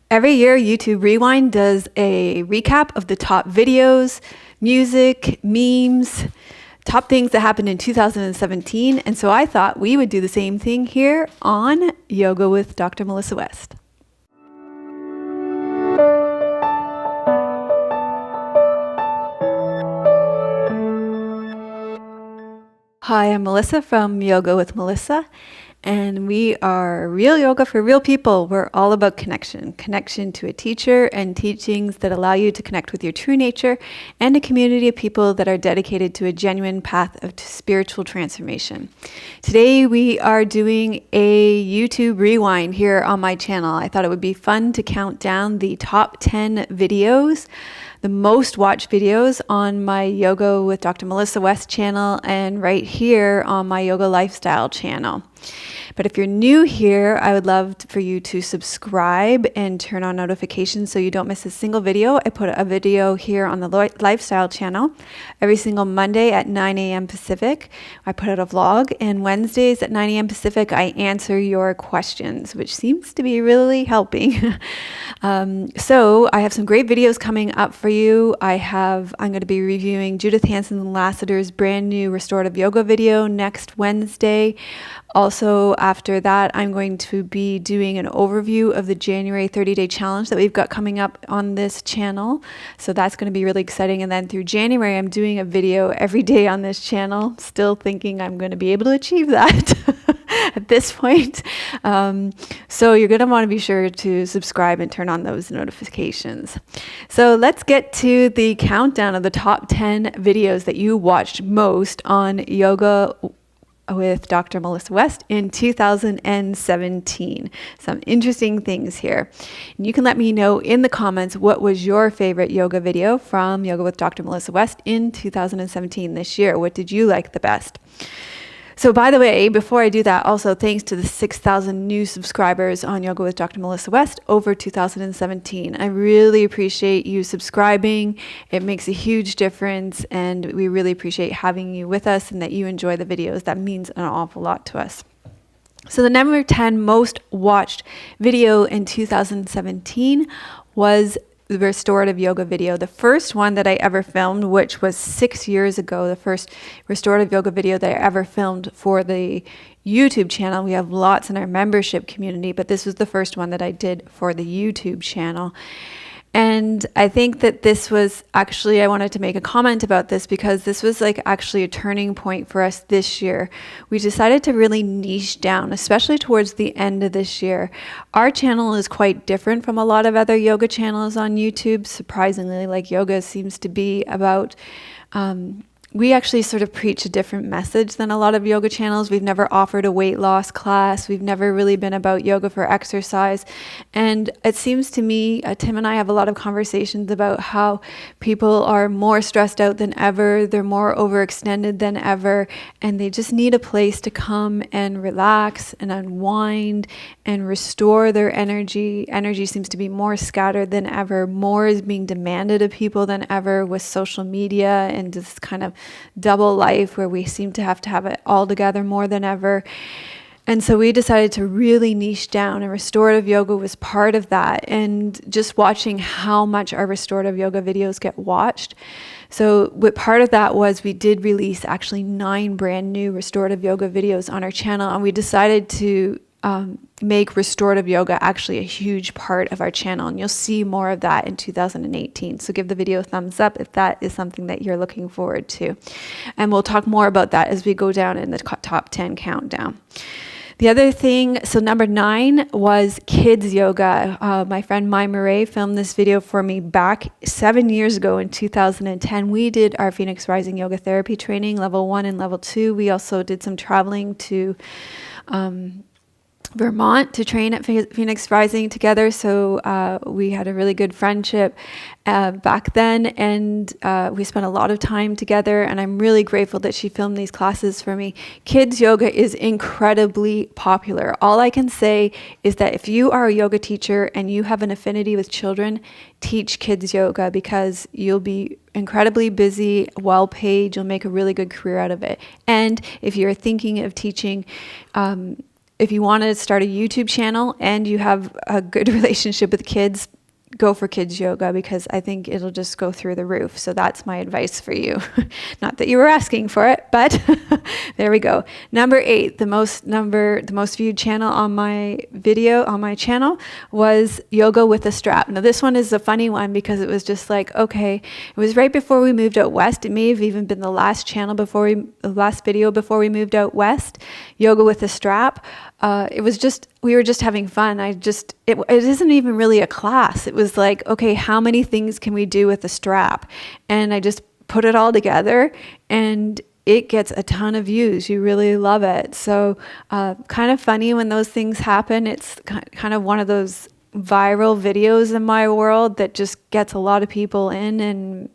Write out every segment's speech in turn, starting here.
Every year, YouTube Rewind does a recap of the top videos, music, memes, top things that happened in 2017. And so I thought we would do the same thing here on Yoga with Dr. Melissa West. Hi, I'm Melissa from Yoga with Melissa, and we are Real Yoga for Real People. We're all about connection to a teacher and teachings that allow you to connect with your true nature, and a community of people that are dedicated to a genuine path of spiritual transformation. Today we are doing a YouTube rewind here on my channel. I thought it would be fun to count down the top 10 videos, the most watched videos on my Yoga with Dr. Melissa West channel and right here on my Yoga Lifestyle channel. But if you're new here, I would love for you to subscribe and turn on notifications so you don't miss a single video. I put a video here on the Lifestyle channel every single Monday at 9 a.m. Pacific. I put out a vlog, and Wednesdays at 9 a.m. Pacific, I answer your questions, which seems to be really helping. So I have some great videos coming up for you. I'm going to be reviewing Judith Hanson Lassiter's brand new Restorative Yoga video next Wednesday. Also, after that, I'm going to be doing an overview of the January 30-day challenge that we've got coming up on this channel. So that's going to be really exciting. And then through January, I'm doing a video every day on this channel. Still thinking I'm going to be able to achieve that at this point. So you're going to want to be sure to subscribe and turn on those notifications. So let's get to the countdown of the top 10 videos that you watched most on Yoga with Dr. Melissa West in 2017. Some interesting things here. And you can let me know in the comments what was your favorite yoga video from Yoga with Dr. Melissa West in 2017 this year. What did you like the best? So by the way, before I do that, also thanks to the 6,000 new subscribers on Yoga with Dr. Melissa West over 2017. I really appreciate you subscribing. It makes a huge difference, and we really appreciate having you with us and that you enjoy the videos. That means an awful lot to us. So the number 10 most watched video in 2017 was the Restorative Yoga video, the first one that I ever filmed, which was 6 years ago, the first Restorative Yoga video that I ever filmed for the YouTube channel. We have lots in our membership community, but this was the first one that I did for the YouTube channel. And I think that this was actually, I wanted to make a comment about this because this was like actually a turning point for us this year. We decided to really niche down, especially towards the end of this year. Our channel is quite different from a lot of other yoga channels on YouTube. Surprisingly, like yoga seems to be about, we actually sort of preach a different message than a lot of yoga channels. We've never offered a weight loss class. We've never really been about yoga for exercise. And it seems to me, Tim and I have a lot of conversations about how people are more stressed out than ever. They're more overextended than ever. And they just need a place to come and relax and unwind and restore their energy. Energy seems to be more scattered than ever. More is being demanded of people than ever with social media and this kind of double life where we seem to have it all together more than ever. And so we decided to really niche down, and restorative yoga was part of that. And just watching how much our restorative yoga videos get watched. So what part of that was we did release actually 9 brand new restorative yoga videos on our channel, and we decided to make restorative yoga actually a huge part of our channel, and you'll see more of that in 2018. So give the video a thumbs up if that is something that you're looking forward to. And we'll talk more about that as we go down in the top 10 countdown. The other thing, so number 9 was kids yoga. My friend Mai Murray filmed this video for me back 7 years ago in 2010. We did our Phoenix Rising Yoga Therapy training, level 1 and level 2. We also did some traveling to Vermont to train at Phoenix Rising together. So we had a really good friendship back then, and we spent a lot of time together, and I'm really grateful that she filmed these classes for me. Kids yoga is incredibly popular. All I can say is that if you are a yoga teacher and you have an affinity with children, teach kids yoga, because you'll be incredibly busy, well paid, you'll make a really good career out of it. And if you're thinking of teaching if you want to start a YouTube channel and you have a good relationship with kids, go for kids yoga, because I think it'll just go through the roof. So that's my advice for you. Not that you were asking for it, but there we go. Number 8, the most viewed channel on my channel was yoga with a strap. Now this one is a funny one because it was just like, okay, it was right before we moved out west. It may have even been the last video before we moved out west, yoga with a strap. We were just having fun. It isn't even really a class. It was like, okay, how many things can we do with a strap? And I just put it all together, and it gets a ton of views. You really love it. So kind of funny when those things happen. It's kind of one of those viral videos in my world that just gets a lot of people in, and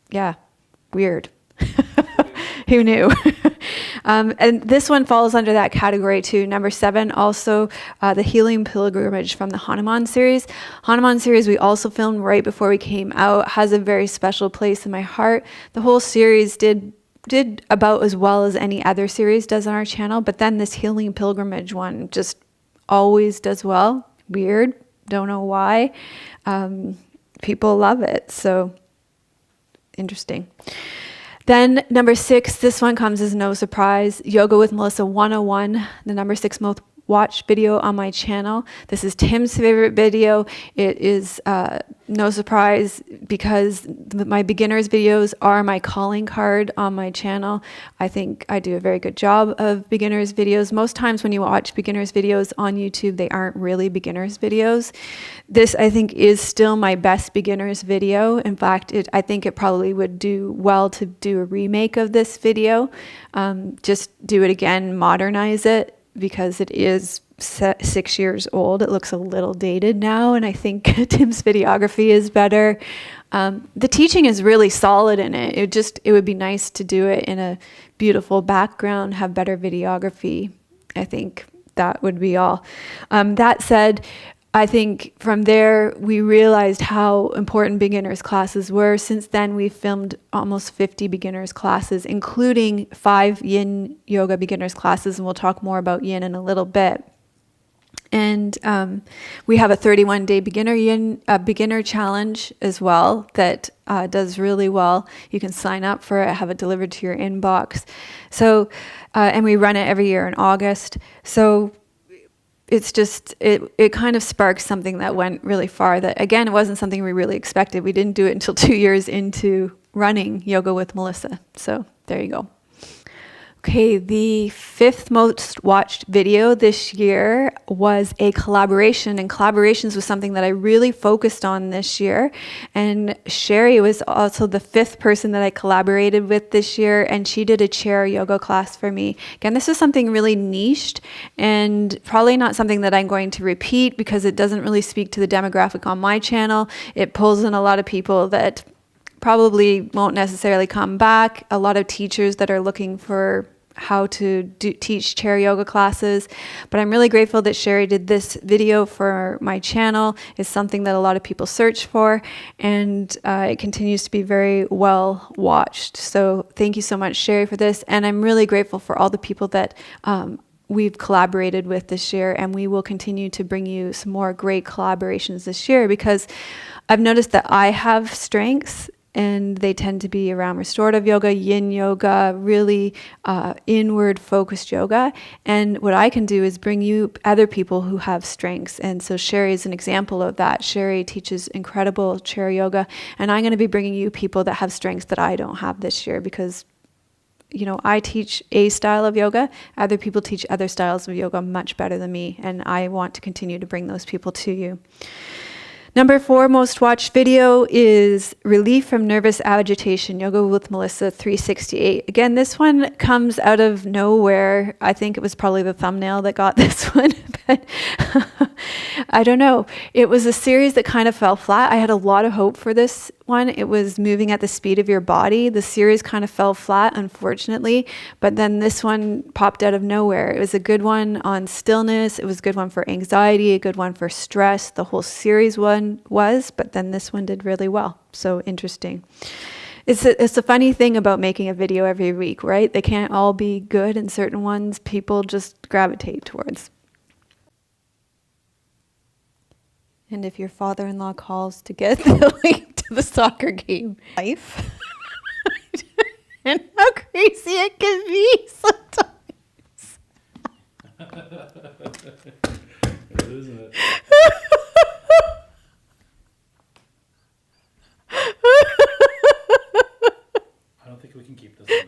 yeah, weird. Who knew? And this one falls under that category too. Number 7, also the Healing Pilgrimage from the Hanuman series. Hanuman series we also filmed right before we came out. Has a very special place in my heart. The whole series did about as well as any other series does on our channel, but then this Healing Pilgrimage one just always does well. Weird. Don't know why. People love it. So interesting. Then number 6, this one comes as no surprise, Yoga with Melissa 101, the number 6 most watched video on my channel. This is Tim's favorite video. It is no surprise because my beginners videos are my calling card on my channel. I think I do a very good job of beginners videos. Most times when you watch beginners videos on YouTube, they aren't really beginners videos. This, I think, is still my best beginners video. In fact, I think it probably would do well to do a remake of this video. Just do it again, modernize it, because it is 6 years old. It looks a little dated now, and I think Tim's videography is better. The teaching is really solid in it. It would be nice to do it in a beautiful background, have better videography. I think that would be all. That said, I think from there, we realized how important beginners classes were. Since then, we've filmed almost 50 beginners classes, including 5 yin yoga beginners classes, and we'll talk more about yin in a little bit. And we have a 31-day beginner challenge as well that does really well. You can sign up for it, have it delivered to your inbox. So, and we run it every year in August. So it's just, it kind of sparks something that went really far, that again, it wasn't something we really expected. We didn't do it until 2 years into running Yoga with Melissa. So there you go. Okay, the 5th most watched video this year was a collaboration, and collaborations was something that I really focused on this year. And Sherry was also the 5th person that I collaborated with this year, and she did a chair yoga class for me. Again, this is something really niched and probably not something that I'm going to repeat because it doesn't really speak to the demographic on my channel. It pulls in a lot of people that probably won't necessarily come back, a lot of teachers that are looking for how to teach chair yoga classes. But I'm really grateful that Sherry did this video for my channel. It's something that a lot of people search for, and it continues to be very well watched. So thank you so much, Sherry, for this. And I'm really grateful for all the people that we've collaborated with this year, and we will continue to bring you some more great collaborations this year, because I've noticed that I have strengths, and they tend to be around restorative yoga, yin yoga, really inward focused yoga. And what I can do is bring you other people who have strengths. And so Sherry is an example of that. Sherry teaches incredible chair yoga, and I'm going to be bringing you people that have strengths that I don't have this year, because I teach a style of yoga. Other people teach other styles of yoga much better than me, and I want to continue to bring those people to you. Number 4 most watched video is Relief from Nervous Agitation, Yoga with Melissa 368. Again, this one comes out of nowhere. I think it was probably the thumbnail that got this one, but I don't know. It was a series that kind of fell flat. I had a lot of hope for this one. It was moving at the speed of your body. The series kind of fell flat, unfortunately, but then this one popped out of nowhere. It was a good one on stillness. It was a good one for anxiety, a good one for stress. The whole series one was, but then this one did really well. So interesting. It's a funny thing about making a video every week, right? They can't all be good, and certain ones people just gravitate towards. And if your father-in-law calls to get the link to the soccer game, life, and how crazy it can be sometimes. Isn't it? I don't think we can keep this on.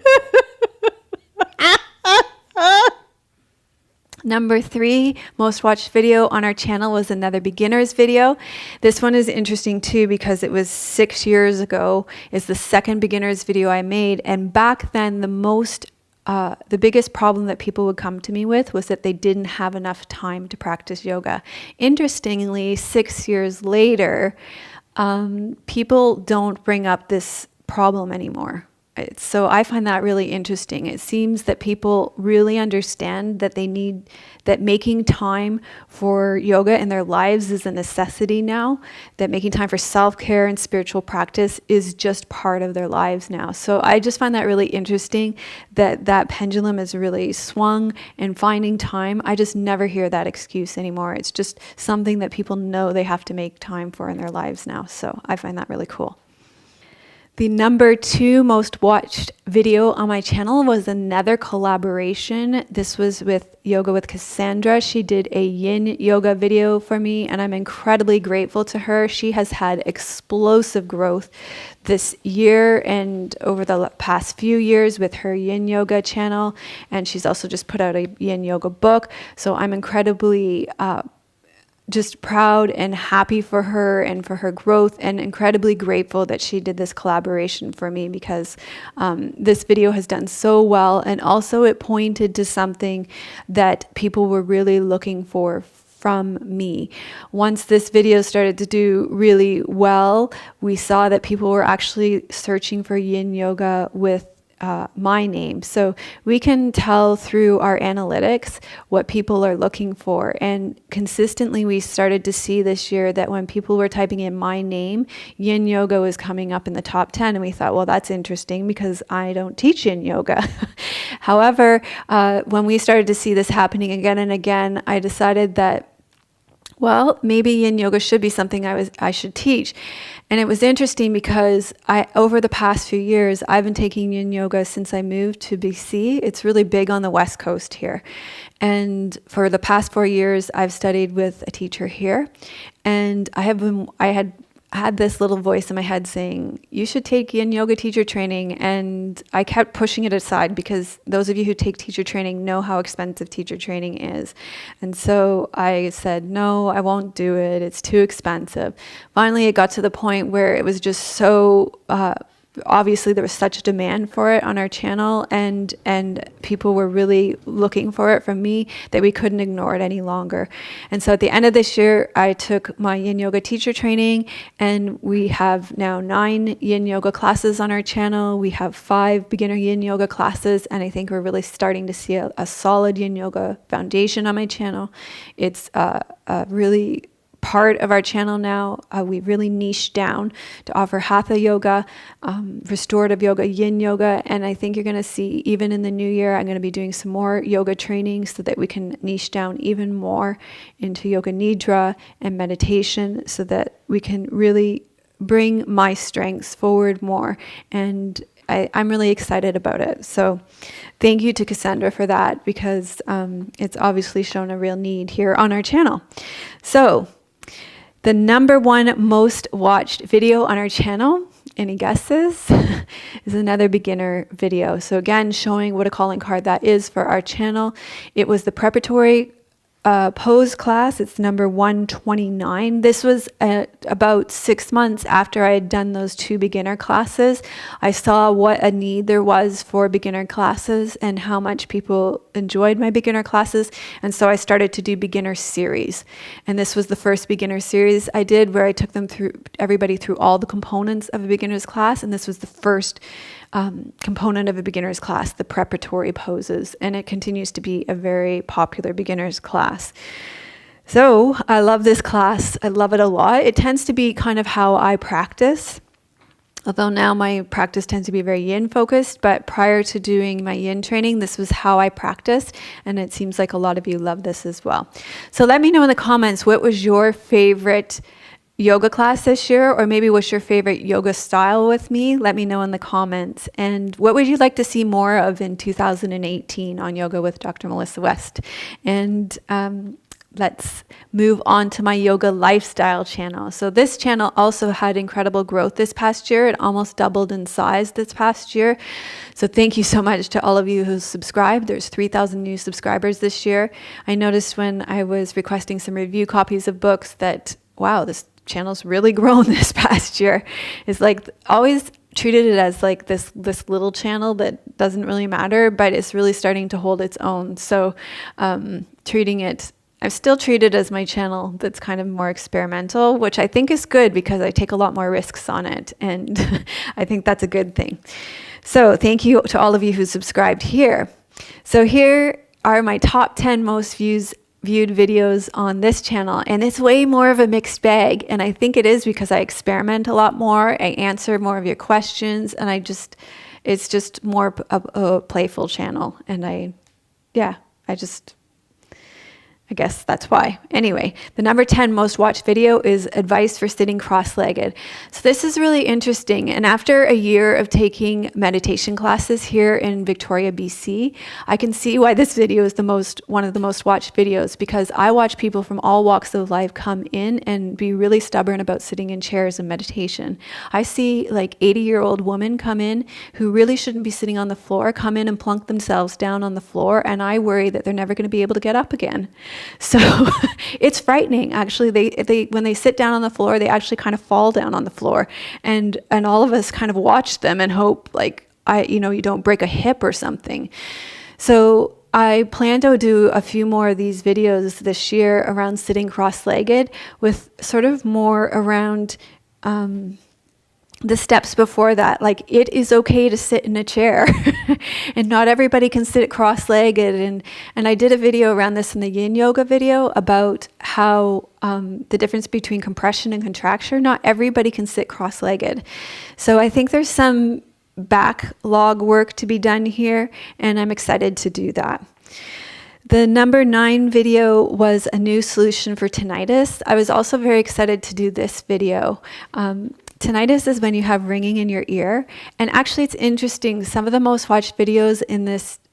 Number 3 most watched video on our channel was another beginner's video. This one is interesting too because it was 6 years ago. It's the second beginner's video I made, and back then the biggest problem that people would come to me with was that they didn't have enough time to practice yoga. Interestingly, 6 years later, people don't bring up this problem anymore. So I find that really interesting. It seems that people really understand that that making time for yoga in their lives is a necessity now, that making time for self-care and spiritual practice is just part of their lives now. So I just find that really interesting that pendulum is really swung, and finding time, I just never hear that excuse anymore. It's just something that people know they have to make time for in their lives now. So I find that really cool. The number 2 most watched video on my channel was another collaboration. This was with Yoga with Cassandra. She did a yin yoga video for me, and I'm incredibly grateful to her. She has had explosive growth this year and over the past few years with her yin yoga channel, and she's also just put out a yin yoga book. So I'm incredibly just proud and happy for her and for her growth, and incredibly grateful that she did this collaboration for me, because this video has done so well, and also it pointed to something that people were really looking for from me. Once this video started to do really well, we saw that people were actually searching for yin yoga with my name. So we can tell through our analytics what people are looking for. And consistently we started to see this year that when people were typing in my name, yin yoga was coming up in the top 10. And we thought, well, that's interesting because I don't teach yin yoga. However, when we started to see this happening again and again, I decided that, well, maybe yin yoga should be something I should teach. And it was interesting because over the past few years, I've been taking yin yoga since I moved to BC. It's really big on the West Coast here. And for the past 4 years, I've studied with a teacher here. And I had this little voice in my head saying, you should take yin yoga teacher training. And I kept pushing it aside because those of you who take teacher training know how expensive teacher training is. And so I said, no, I won't do it. It's too expensive. Finally, it got to the point where it was just so obviously there was such a demand for it on our channel, and people were really looking for it from me that we couldn't ignore it any longer. And so at the end of this year, I took my yin yoga teacher training, and we have now 9 yin yoga classes on our channel. We have 5 beginner yin yoga classes, and I think we're really starting to see a solid yin yoga foundation on my channel. It's really part of our channel now. We really niched down to offer hatha yoga, restorative yoga, yin yoga, and I think you're going to see even in the new year, I'm going to be doing some more yoga training so that we can niche down even more into yoga nidra and meditation so that we can really bring my strengths forward more. And I'm really excited about it. So thank you to Cassandra for that, because it's obviously shown a real need here on our channel. So the number 1 most watched video on our channel, any guesses, is another beginner video. So again, showing what a calling card that is for our channel. It was the preparatory pose class. It's number 129. This was about 6 months after I had done those 2 beginner classes. I saw what a need there was for beginner classes and how much people enjoyed my beginner classes. And so I started to do beginner series. And this was the first beginner series I did, where I took everybody through all the components of a beginner's class. And this was the first component of a beginner's class, the preparatory poses, and it continues to be a very popular beginner's class. So I love this class. I love it a lot. It tends to be kind of how I practice. Although now my practice tends to be very yin focused, but prior to doing my yin training, this was how I practiced. And it seems like a lot of you love this as well. So let me know in the comments, what was your favorite yoga class this year? Or maybe what's your favorite yoga style with me? Let me know in the comments. And what would you like to see more of in 2018 on Yoga with Dr. Melissa West? And let's move on to my yoga lifestyle channel. So this channel also had incredible growth this past year. It almost doubled in size this past year. So thank you so much to all of you who subscribed. There's 3,000 new subscribers this year. I noticed when I was requesting some review copies of books that, wow, this channel's really grown this past year. It's like always treated it as like this little channel that doesn't really matter, but it's really starting to hold its own. So I still treat it as my channel that's kind of more experimental, which I think is good because I take a lot more risks on it. And I think that's a good thing. So thank you to all of you who subscribed here. So here are my top 10 most viewed videos on this channel. And it's way more of a mixed bag. And I think it is because I experiment a lot more. I answer more of your questions. And it's just more a playful channel. And I guess that's why. Anyway, the number 10 most watched video is advice for sitting cross-legged. So this is really interesting. And after a year of taking meditation classes here in Victoria, BC, I can see why this video is one of the most watched videos, because I watch people from all walks of life come in and be really stubborn about sitting in chairs and meditation. I see like 80-year-old women come in who really shouldn't be sitting on the floor, come in and plunk themselves down on the floor, and I worry that they're never going to be able to get up again. So it's frightening. Actually, they when they sit down on the floor, they actually kind of fall down on the floor, and all of us kind of watch them and hope like you don't break a hip or something. So I plan to do a few more of these videos this year around sitting cross-legged, with sort of more around the steps before that. Like, it is okay to sit in a chair and not everybody can sit cross-legged. And I did a video around this in the yin yoga video about how the difference between compression and contraction. Not everybody can sit cross-legged. So I think there's some backlog work to be done here, and I'm excited to do that. The number 9 video was a new solution for tinnitus. I was also very excited to do this video. Tinnitus is when you have ringing in your ear. And actually, it's interesting. Some of the most watched videos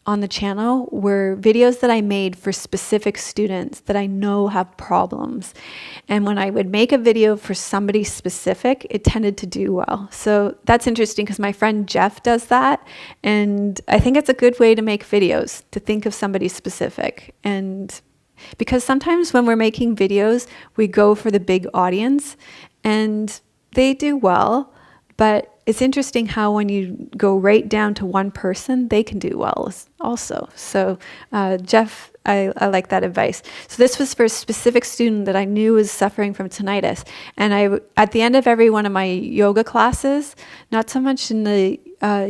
on the channel were videos that I made for specific students that I know have problems. And when I would make a video for somebody specific, it tended to do well. So that's interesting because my friend Jeff does that. And I think it's a good way to make videos, to think of somebody specific. And because sometimes when we're making videos, we go for the big audience, and they do well, but it's interesting how when you go right down to one person, they can do well also. So Jeff, I like that advice. So this was for a specific student that I knew was suffering from tinnitus. And at the end of every one of my yoga classes, not so much in the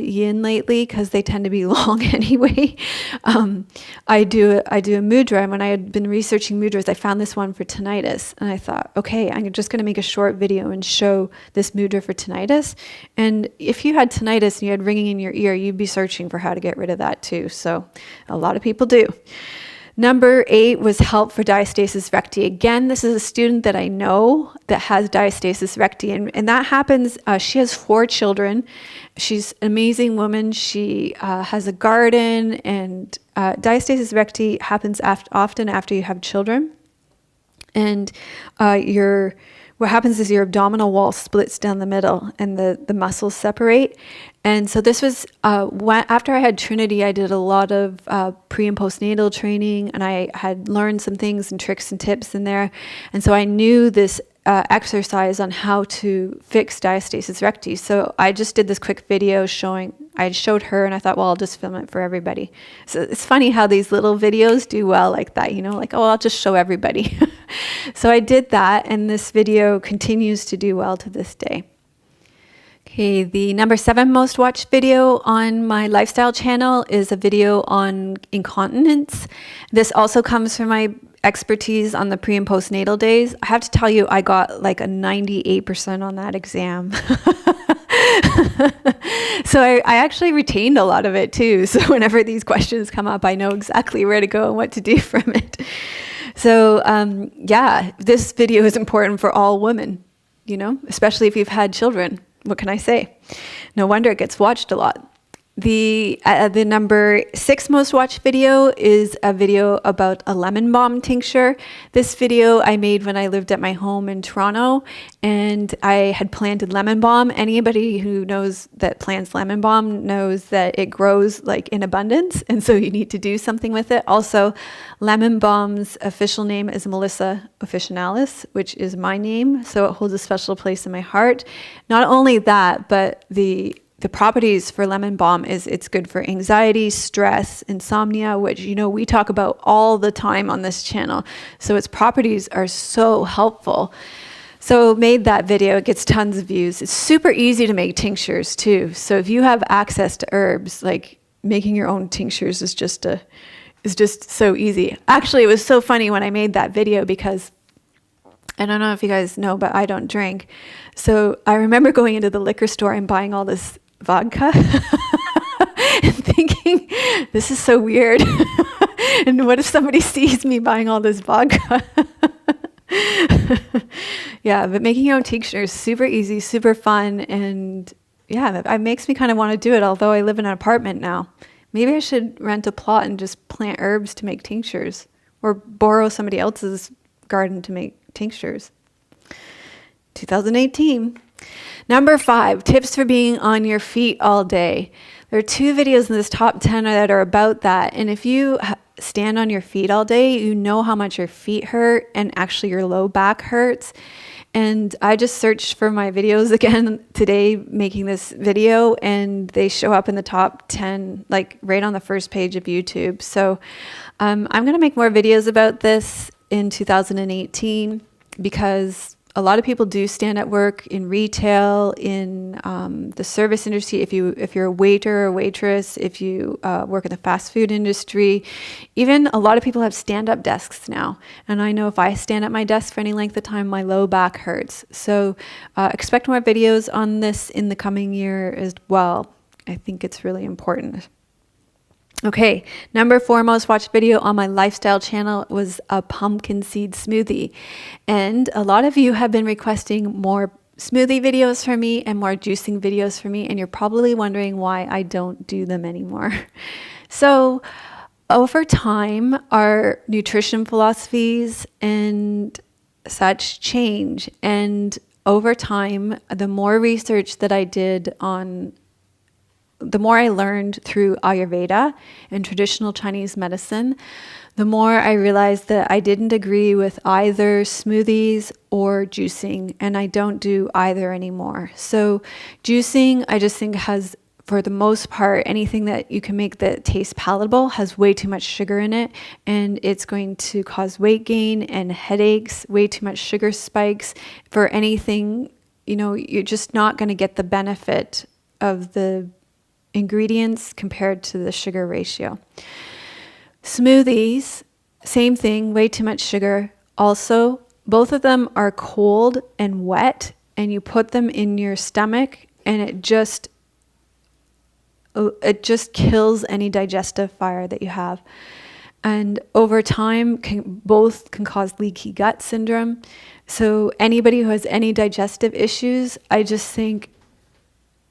yin lately because they tend to be long anyway, I do a mudra. And when I had been researching mudras, I found this one for tinnitus. And I thought, okay, I'm just going to make a short video and show this mudra for tinnitus. And if you had tinnitus and you had ringing in your ear, you'd be searching for how to get rid of that too. So a lot of people do. Number 8 was help for Diastasis Recti. Again, this is a student that I know that has Diastasis Recti, and that happens. She has 4 children. She's an amazing woman. She has a garden, and Diastasis Recti happens often after you have children. And what happens is your abdominal wall splits down the middle and the muscles separate. And so this was, after I had Trinity, I did a lot of pre and postnatal training, and I had learned some things and tricks and tips in there. And so I knew this exercise on how to fix Diastasis Recti. So I just did this quick video I showed her, and I thought, well, I'll just film it for everybody. So it's funny how these little videos do well like that, like, oh, I'll just show everybody. So I did that, and this video continues to do well to this day. Okay, the number 7 most watched video on my lifestyle channel is a video on incontinence. This also comes from my expertise on the pre and postnatal days. I have to tell you, I got like a 98% on that exam. So I actually retained a lot of it too. So whenever these questions come up, I know exactly where to go and what to do from it. So yeah, this video is important for all women, especially if you've had children. What can I say? No wonder it gets watched a lot. The number 6 most watched video is a video about a lemon balm tincture. This video I made when I lived at my home in Toronto, and I had planted lemon balm. Anybody who knows that plants lemon balm knows that it grows like in abundance, and so you need to do something with it. Also, lemon balm's official name is Melissa officinalis, which is my name, so it holds a special place in my heart. Not only that, but the properties for lemon balm is it's good for anxiety, stress, insomnia, which, we talk about all the time on this channel. So its properties are so helpful. So made that video, it gets tons of views. It's super easy to make tinctures too. So if you have access to herbs, like making your own tinctures is just so easy. Actually, it was so funny when I made that video because I don't know if you guys know, but I don't drink. So I remember going into the liquor store and buying all this vodka and thinking, this is so weird. And what if somebody sees me buying all this vodka? Yeah, but making your own tincture is super easy, super fun. And yeah, it makes me kind of want to do it, although I live in an apartment now. Maybe I should rent a plot and just plant herbs to make tinctures, or borrow somebody else's garden to make tinctures. 2018. Number 5, tips for being on your feet all day. There are 2 videos in this top 10 that are about that. And if you stand on your feet all day, you know how much your feet hurt and actually your low back hurts. And I just searched for my videos again today making this video, and they show up in the top 10, like right on the first page of YouTube. So I'm going to make more videos about this in 2018 because a lot of people do stand at work in retail, in the service industry. If you're a waiter or waitress, if you work in the fast food industry, even a lot of people have stand-up desks now. And I know if I stand at my desk for any length of time, my low back hurts. So expect more videos on this in the coming year as well. I think it's really important. Okay, number 4 most watched video on my lifestyle channel was a pumpkin seed smoothie. And a lot of you have been requesting more smoothie videos for me and more juicing videos for me, and you're probably wondering why I don't do them anymore. So over time, our nutrition philosophies and such change. And over time, the more research that I did the more I learned through Ayurveda and traditional Chinese medicine, the more I realized that I didn't agree with either smoothies or juicing, and I don't do either anymore. So juicing, I just think has, for the most part, anything that you can make that tastes palatable has way too much sugar in it, and it's going to cause weight gain and headaches, way too much sugar spikes. For anything, you're just not going to get the benefit of the ingredients compared to the sugar ratio. Smoothies, same thing, way too much sugar. Also, both of them are cold and wet, and you put them in your stomach, and it just kills any digestive fire that you have. And over time, both can cause leaky gut syndrome. So anybody who has any digestive issues, I just think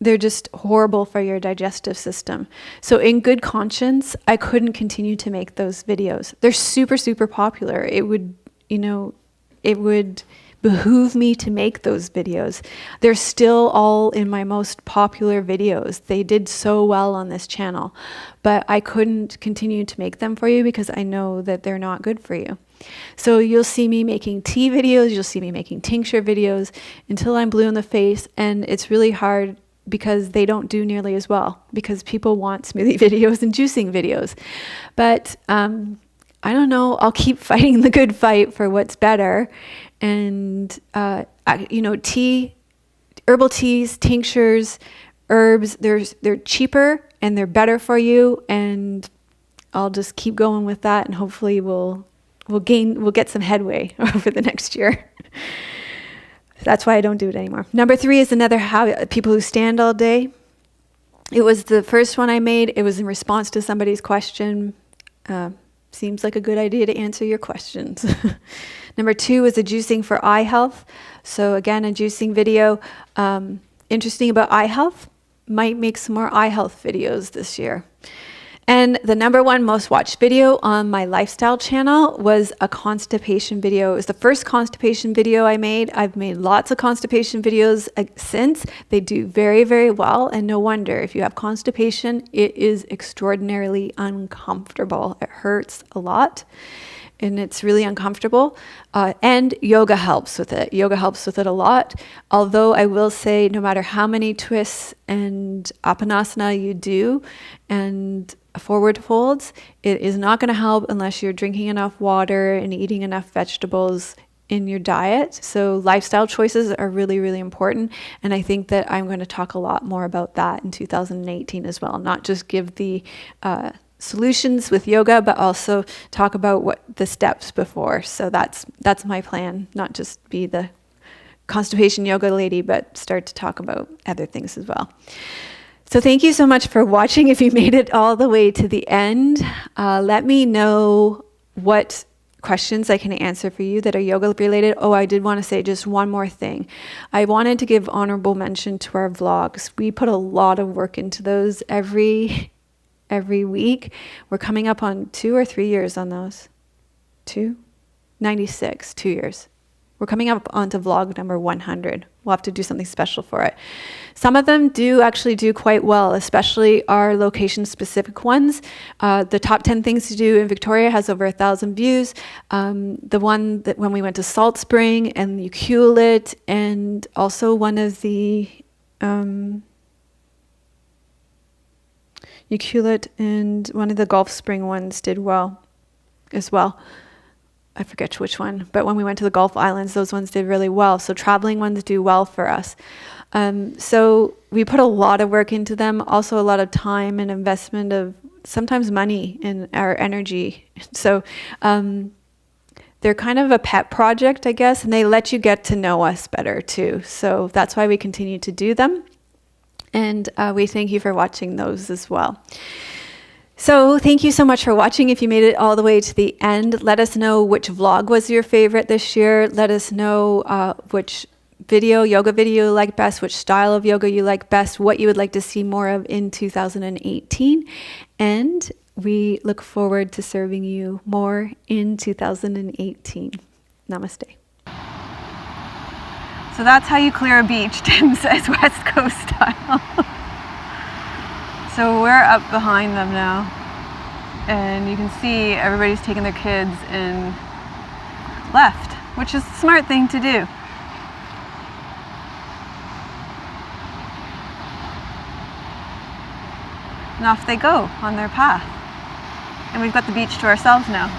they're just horrible for your digestive system. So in good conscience, I couldn't continue to make those videos. They're super, super popular. It would behoove me to make those videos. They're still all in my most popular videos. They did so well on this channel, but I couldn't continue to make them for you because I know that they're not good for you. So you'll see me making tea videos, you'll see me making tincture videos until I'm blue in the face, and it's really hard because they don't do nearly as well because people want smoothie videos and juicing videos. But I don't know, I'll keep fighting the good fight for what's better. And, tea, herbal teas, tinctures, herbs, they're cheaper and they're better for you. And I'll just keep going with that, and hopefully we'll get some headway over the next year. That's why I don't do it anymore. Number 3 is another how people who stand all day. It was the first one I made. It was in response to somebody's question. Seems like a good idea to answer your questions. Number 2 is a juicing for eye health. So again, a juicing video. Interesting about eye health. Might make some more eye health videos this year. And the number 1 most watched video on my lifestyle channel was a constipation video. It was the first constipation video I made. I've made lots of constipation videos since. They do very, very well. And no wonder, if you have constipation, it is extraordinarily uncomfortable. It hurts a lot and it's really uncomfortable. And yoga helps with it. Yoga helps with it a lot. Although I will say, no matter how many twists and apanasana you do and forward folds, it is not going to help unless you're drinking enough water and eating enough vegetables in your diet. So lifestyle choices are really, really important. And I think that I'm going to talk a lot more about that in 2018 as well. Not just give the solutions with yoga, but also talk about what the steps before. So that's my plan, not just be the constipation yoga lady, but start to talk about other things as well. So thank you so much for watching. If you made it all the way to the end, let me know what questions I can answer for you that are yoga related. Oh, I did want to say just one more thing. I wanted to give honorable mention to our vlogs. We put a lot of work into those every week. We're coming up on 2 or 3 years on those. 96, 2 years. We're coming up onto vlog number 100. We'll have to do something special for it. Some of them do actually do quite well, especially our location-specific ones. The top 10 things to do in Victoria has over 1,000 views. The one that when we went to Salt Spring and Ucluelet, and also one of the Ucluelet and one of the Gulf Spring ones did well as well. I forget which one, but when we went to the Gulf Islands, those ones did really well. So traveling ones do well for us. So we put a lot of work into them, also a lot of time and investment of sometimes money in our energy. So they're kind of a pet project, I guess, and they let you get to know us better too. So that's why we continue to do them. And we thank you for watching those as well. So thank you so much for watching. If you made it all the way to the end, let us know which vlog was your favorite this year. Let us know which yoga video you like best, which style of yoga you like best, what you would like to see more of in 2018. And we look forward to serving you more in 2018. Namaste. So that's how you clear a beach, Tim says, West Coast style. So we're up behind them now, and you can see everybody's taking their kids and left, which is a smart thing to do. And off they go on their path. And we've got the beach to ourselves now.